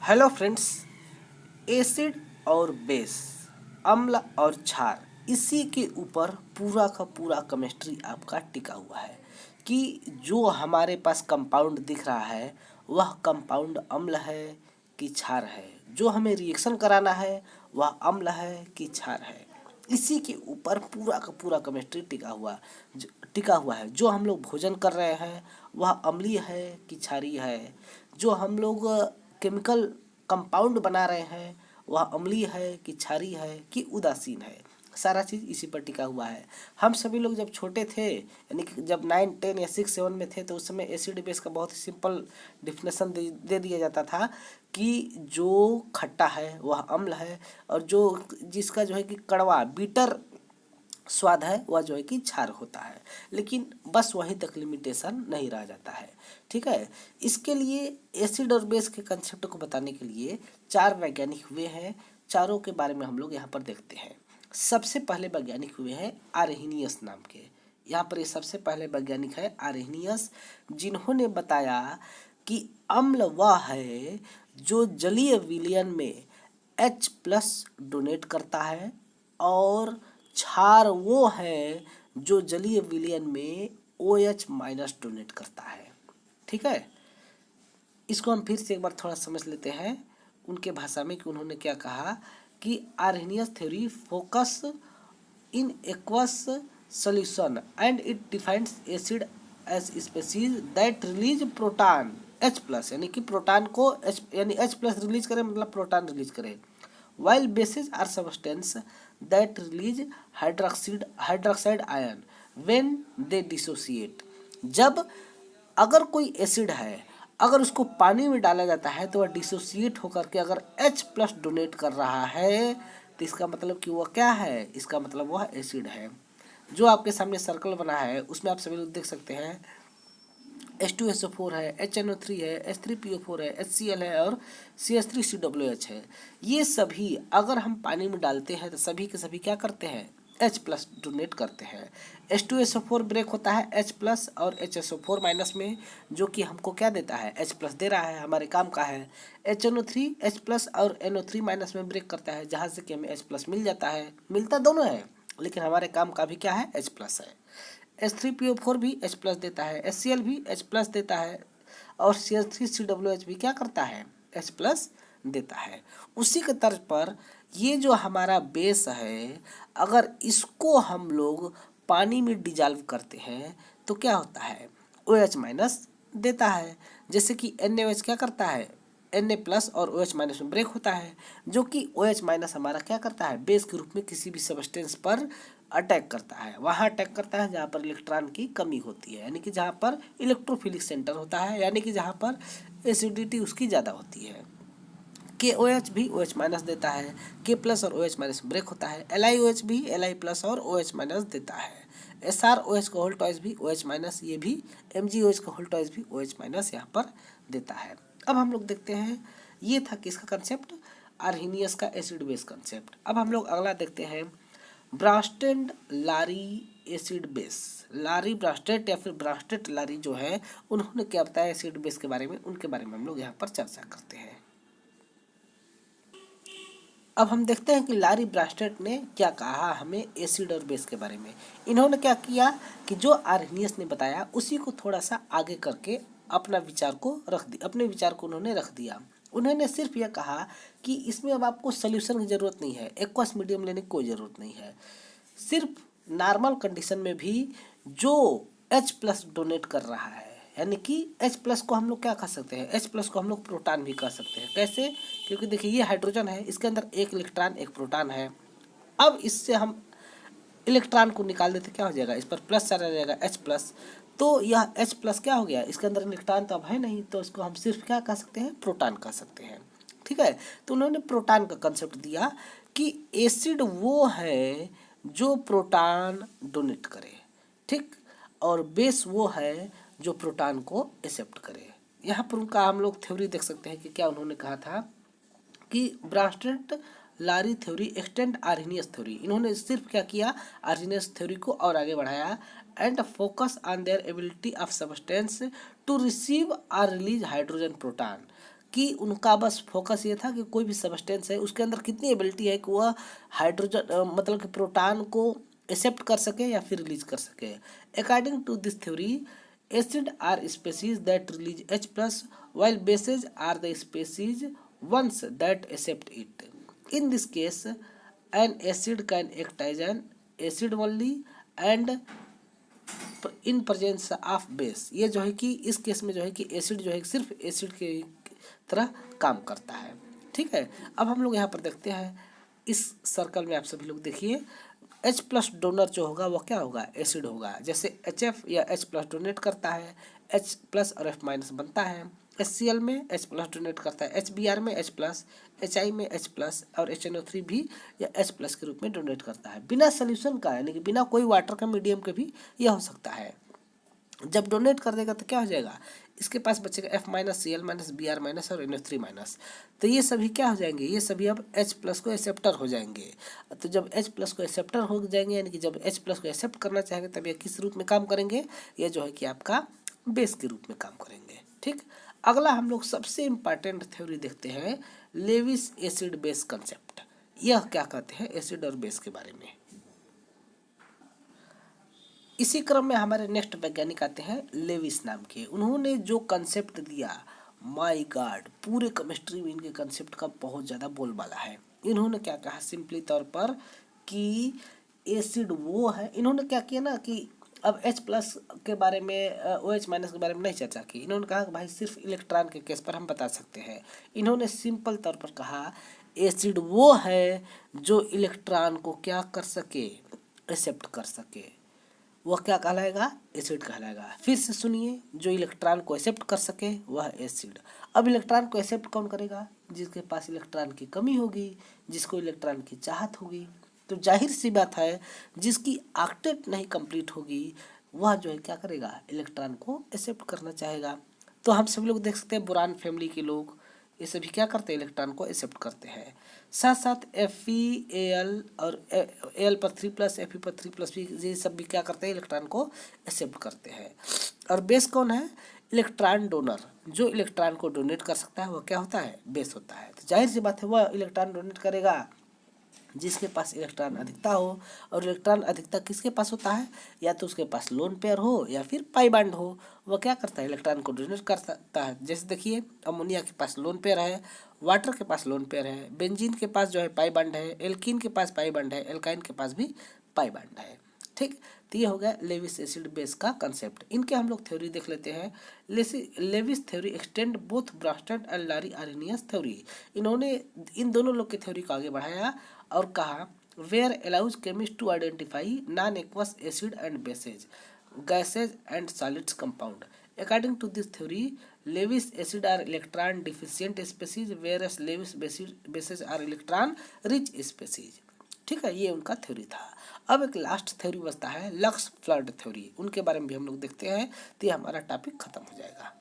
Hello friends, acid और base, अम्ल और क्षार, इसी के ऊपर पूरा का पूरा केमिस्ट्री आपका टिका हुआ है कि जो हमारे पास कंपाउंड दिख रहा है वह कंपाउंड अम्ल है कि क्षार है, जो हमें रिएक्शन कराना है वह अम्ल है कि क्षार है। इसी के ऊपर पूरा का पूरा केमिस्ट्री टिका हुआ है। जो हम लोग भोजन कर रहे हैं वह अम्लीय है कि क्षारीय है, जो हम लोग केमिकल कंपाउंड बना रहे हैं वह अम्लीय है कि क्षारीय है कि उदासीन है, सारा चीज़ इसी पर टिका हुआ है। हम सभी लोग जब छोटे थे, यानी कि जब 9, 10 या 6, 7 में थे, तो उस समय एसिड बेस का बहुत ही सिंपल डिफिनेशन दे दिया जाता था कि जो खट्टा है वह अम्ल है और जो जिसका जो है कि कड़वा बीटर स्वाद है वह जो है कि क्षार होता है। लेकिन बस वहीं तक लिमिटेशन नहीं रह जाता है। ठीक है, इसके लिए एसिड और बेस के कंसेप्ट को बताने के लिए 4 वैज्ञानिक हुए हैं। चारों के बारे में हम लोग यहाँ पर देखते हैं। सबसे पहले वैज्ञानिक हुए हैं आर्हेनियस नाम के। यहाँ पर ये सबसे पहले वैज्ञानिक है आर्हेनियस, जिन्होंने बताया कि अम्ल वह है जो जलीय विलयन में H+ डोनेट करता है और क्षार वो है जो जलीय विलयन में OH- डोनेट करता है। ठीक है, इसको हम फिर से एक बार थोड़ा समझ लेते हैं उनके भाषा में कि उन्होंने क्या कहा कि Arrhenius theory focus in aqueous solution and it defines acid as species that release proton H+, यानी कि प्रोटॉन को H यानी H+ रिलीज करे, मतलब प्रोटॉन रिलीज करे, while bases are substance that release hydroxide ion when they dissociate। जब अगर कोई एसिड है, अगर उसको पानी में डाला जाता है तो वह डिसोसिएट होकर के अगर H+ डोनेट कर रहा है तो इसका मतलब कि वह क्या है, इसका मतलब वह एसिड है। जो आपके सामने सर्कल बना है उसमें आप सभी लोग देख सकते हैं H2SO4 है, HNO3 है, H3PO4 है, HCl है और CH3COOH है। ये सभी अगर हम पानी में डालते हैं तो सभी के सभी क्या करते हैं, H+ डोनेट करते हैं। H2SO4 ब्रेक होता है H+ और HSO4- में, जो कि हमको क्या देता है, H+ दे रहा है, हमारे काम का है। HNO3 H+ और NO3- में ब्रेक करता है, जहाँ से कि हमें H+ मिल जाता है। मिलता दोनों है लेकिन हमारे काम का भी क्या है, H+ है। H3PO4 भी H+ देता है, HCl भी H+ देता है और CH3COOH भी क्या करता है, H+ देता है। उसी के तर्ज पर ये जो हमारा बेस है, अगर इसको हम लोग पानी में डिजॉल्व करते हैं तो क्या होता है, OH- देता है। जैसे कि NaOH क्या करता है, Na+ और OH- में ब्रेक होता है, जो कि OH- हमारा क्या करता है, बेस के रूप में किसी भी सब्सटेंस पर अटैक करता है। वहाँ अटैक करता है जहाँ पर इलेक्ट्रॉन की कमी होती है, यानी कि जहाँ पर इलेक्ट्रोफिलिक सेंटर होता है, यानी कि जहाँ पर एसिडिटी उसकी ज़्यादा होती है। KOH भी OH- देता है, K+ और OH- ब्रेक होता है। LiOH भी Li+ और OH- देता है। SrOH का होल टॉइस भी OH-, ये भी MgOH का होल टॉइस भी OH- यहाँ पर देता है। अब हम लोग देखते हैं, ये था किसका कंसेप्ट, आर्हेनियस का एसिड बेस कंसेप्ट। अब हम लोग अगला देखते हैं, ब्रास्टेड लारी एसिड बेस। लारी ब्रास्टेड या फिर ब्रास्टेड लारी जो है, उन्होंने क्या बताया एसिड बेस के बारे में, उनके बारे में हम लोग यहाँ पर चर्चा करते हैं। अब हम देखते हैं कि लारी ब्रास्टेड ने क्या कहा हमें एसिड और बेस के बारे में। इन्होंने क्या किया कि जो आर्हेनियस ने बताया उसी को थोड़ा सा आगे करके अपने विचार को उन्होंने रख दिया। उन्होंने सिर्फ यह कहा कि इसमें अब आपको सोल्यूशन की ज़रूरत नहीं है, एक्वस मीडियम लेने की कोई ज़रूरत नहीं है। सिर्फ नॉर्मल कंडीशन में भी जो H+ डोनेट कर रहा है, यानी कि H+ को हम लोग क्या कह सकते हैं, H+ को हम लोग प्रोटॉन भी कह सकते हैं। कैसे, क्योंकि देखिए ये हाइड्रोजन है, इसके अंदर एक इलेक्ट्रॉन एक प्रोटॉन है। अब इससे हम इलेक्ट्रॉन को निकाल देते, क्या हो जाएगा, इस पर प्लस चला जाएगा H+, तो यह H+ क्या हो गया, इसके अंदर इलेक्ट्रॉन तो अब है नहीं, तो इसको हम सिर्फ क्या कह सकते हैं, प्रोटॉन कह सकते हैं। ठीक है, तो उन्होंने प्रोटॉन का कंसेप्ट दिया कि एसिड वो है जो प्रोटॉन डोनेट करे, ठीक, और बेस वो है जो प्रोटॉन को एक्सेप्ट करे। यहाँ पर उनका हम लोग थ्योरी देख सकते हैं कि क्या उन्होंने कहा था कि ब्रास्टेड लारी थ्योरी एक्सटेंड आर्हेनियस थ्योरी। इन्होंने सिर्फ क्या किया, आर्हेनियस थ्योरी को और आगे बढ़ाया and focus on their ability of substance to receive और रिलीज हाइड्रोजन प्रोटॉन, कि उनका बस फोकस ये था कि कोई भी सब्सटेंस है उसके अंदर कितनी एबिलिटी है कि वह हाइड्रोजन मतलब कि प्रोटॉन को एक्सेप्ट कर सके या फिर रिलीज कर सके। According to this theory acid are species that release H plus while bases are the species ones that accept it. In this case, an acid can act as an acid only and in presence of base. ये जो है कि इस case में जो है कि acid जो है सिर्फ एसिड के तरह काम करता है। ठीक है, अब हम लोग यहाँ पर देखते हैं इस सर्कल में, आप सभी लोग देखिए H प्लस डोनर जो होगा वह क्या होगा, एसिड होगा। जैसे HF या H प्लस डोनेट करता है, H प्लस और F माइनस बनता है। HCl में H प्लस डोनेट करता है, HBr में H प्लस, HI में H प्लस और HNO3 भी या H प्लस के रूप में डोनेट करता है। बिना सोल्यूशन का यानी कि बिना कोई वाटर का मीडियम के भी यह हो सकता है। जब डोनेट कर देगा तो क्या हो जाएगा, इसके पास बचेगा F minus, Cl minus, Br minus और NO3 माइनस। तो ये सभी क्या हो जाएंगे, ये सभी अब H प्लस को एक्सेप्टर हो जाएंगे। तो जब H प्लस को एक्सेप्टर हो जाएंगे यानी कि जब H प्लस को एक्सेप्ट करना चाहेंगे तब ये किस रूप में काम करेंगे, ये जो है कि आपका बेस के रूप में काम करेंगे। ठीक, अगला हम लोग सबसे इम्पॉर्टेंट थ्योरी देखते हैं, लेविस एसिड बेस कंसेप्ट। यह क्या कहते हैं एसिड और बेस के बारे में। इसी क्रम में हमारे नेक्स्ट वैज्ञानिक आते हैं लेविस नाम के। उन्होंने जो कंसेप्ट दिया, माय गॉड, पूरे केमिस्ट्री में इनके कंसेप्ट का बहुत ज़्यादा बोलबाला है। इन्होंने क्या कहा सिंपली तौर पर कि एसिड वो है, इन्होंने क्या किया ना कि अब H प्लस के बारे में OH माइनस के बारे में नहीं चर्चा की। इन्होंने कहा कि भाई सिर्फ इलेक्ट्रॉन के केस पर हम बता सकते हैं। इन्होंने सिंपल तौर पर कहा एसिड वो है जो इलेक्ट्रॉन को क्या कर सके, एक्सेप्ट कर सके, वह क्या कहलाएगा, एसिड कहलाएगा। फिर से सुनिए, जो इलेक्ट्रॉन को एक्सेप्ट कर सके वह एसिड। अब इलेक्ट्रॉन को एक्सेप्ट कौन करेगा, जिसके पास इलेक्ट्रॉन की कमी होगी, जिसको इलेक्ट्रॉन की चाहत होगी। तो जाहिर सी बात है जिसकी ऑक्टेट नहीं कंप्लीट होगी वह जो है क्या करेगा, इलेक्ट्रॉन को एक्सेप्ट करना चाहेगा। तो हम सभी लोग देख सकते हैं बोरान फैमिली के लोग ये सभी क्या करते हैं, इलेक्ट्रॉन को एक्सेप्ट करते हैं। साथ साथ FeAl और Al पर 3 प्लस, Fe पर 3 प्लस भी, ये सब भी क्या करते हैं, इलेक्ट्रॉन को एक्सेप्ट करते हैं। और बेस कौन है, इलेक्ट्रॉन डोनर। जो इलेक्ट्रॉन को डोनेट कर सकता है वह क्या होता है, बेस होता है। तो जाहिर सी बात है वह इलेक्ट्रॉन डोनेट करेगा जिसके पास इलेक्ट्रॉन अधिकता हो। और इलेक्ट्रॉन अधिकता किसके पास होता है, या तो उसके पास लोन पेयर हो या फिर पाई बॉन्ड हो। वह क्या करता है, इलेक्ट्रॉन को डोनेट कर सकता है। जैसे देखिए अमोनिया के पास लोन पेयर है, वाटर के पास लोन पेयर है, बेंजीन के पास जो है पाई बॉन्ड है, एल्कीन के पास पाई बॉन्ड है, एल्काइन के पास भी पाई बॉन्ड है। ठीक, तो ये हो गया लेविस एसिड बेस का कंसेप्ट। इनके हम लोग थ्योरी देख लेते हैं। Lewis theory extend both Bronsted and Lowry Arrhenius theory. इन्होंने इन दोनों लोग की थ्योरी को आगे बढ़ाया और कहा where allows chemist to identify non aqueous acid and bases, gases and solids compound. According to this theory Lewis acid are electron deficient species whereas Lewis bases are electron rich species. ठीक है, ये उनका theory था। अब एक last theory बचता है lux flood theory, उनके बारे में भी हम लोग देखते हैं तो ये हमारा टॉपिक खत्म हो जाएगा।